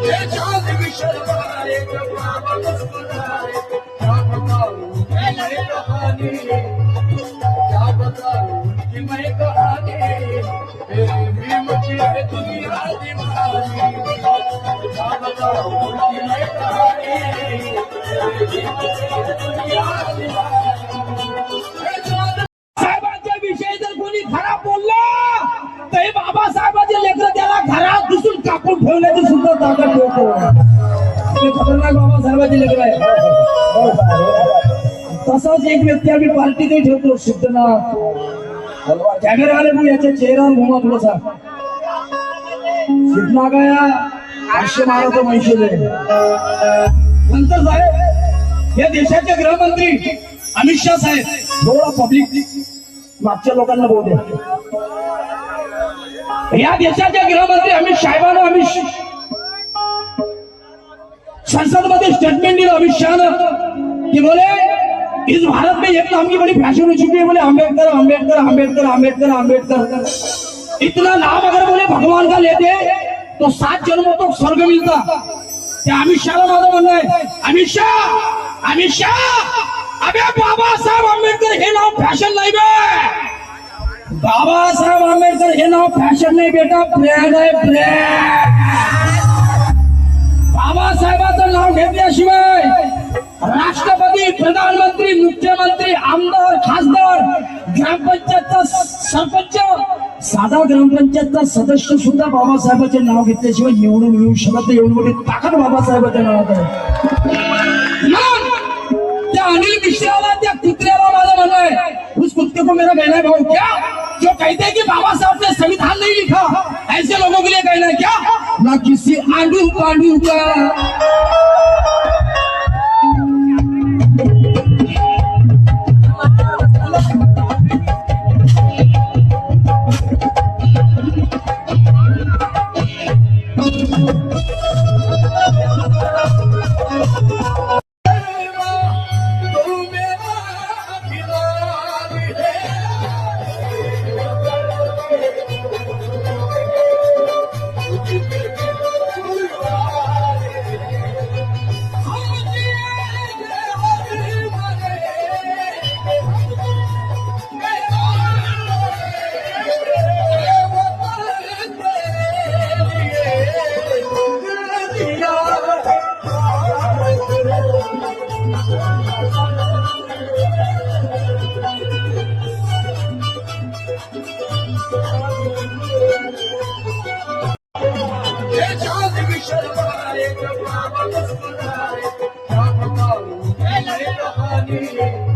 ये चांद भी शर्माए जब बाबा मुस्कुराए, क्या बताऊं उनकी मैं कहानी, क्या बताऊं उनकी मैं कहानी, मेरी भी मुझे है दुनिया दीवानी, क्या बताऊं उनकी मैं कहानी, मेरी भी मुझे है दुनिया दीवानी। साहेबांच्या विषयी जर कोणी खराब बोलला तर हे बाबासाहेबांचे लेकर त्याला घरात घुसून कापून ठेवण्याची सुद्धा ताकद ठेवतो. ते खतरनाक बाबासाहेबांचे लेकर आहे. तसाच एक व्यक्ती आम्ही पार्टीतही ठेवतो, सिद्धनाथ. कॅमेरावाले मग याच्या चेहऱ्यावर घुमा थोडासा. सिद्धनागाया 500 माराचा मैशेल आहे. नंतर साहेब या देशाचे गृहमंत्री अमित शाह साहेब, थोडा पब्लिक मागच्या लोकांना बोलू द्या. या देशाचे गृहमंत्री अमित साहेबांना संसद मध्ये स्टेटमेंट दिलं अमित शाह ने कि बोले इस भारत में एक नाम की बड़ी फैशन हो चुकी है, बोले अंबेडकर अंबेडकर अंबेडकर अंबेडकर अंबेडकर. इतना नाम अगर बोले भगवान का लेते तो 7 जन्मों तक स्वर्ग मिलता. त्या अमित शाहला माझं म्हणणं आहे, अमित शाह अबे बाबासाहेब आंबेडकर हे नाव फॅशन नाही बे. बाबासाहेब आंबेडकर हे नाव फॅशन नाही बेटा, ब्रँड आहे, ब्रँड. बाबासाहेबांचं नाव घेतल्याशिवाय राष्ट्रपती, प्रधानमंत्री, मुख्यमंत्री, आमदार, खासदार, ग्रामपंचायतचा सरपंच, साधा ग्रामपंचायतचा सदस्य सुद्धा बाबासाहेबांचे नाव घेतल्याशिवाय निवडून येऊ शकत नाही. एवढी मोठी ताकद बाबासाहेबांच्या नावात आहे. अनिल मिश्राला, त्या कुत्र्याला माझं म्हणणं आहे, उस कुत्ते को मेरा कहना है भाऊ क्या, जो कहते हैं कि बाबा साहब ने संविधान नहीं लिखा, ऐसे लोगों के लिए कहना है क्या, ना किसी आंडू पांडू का. ये चांद भी शर्माए जब बाबा मुस्कुराए, क्या बताऊं उनकी मैं कहानी.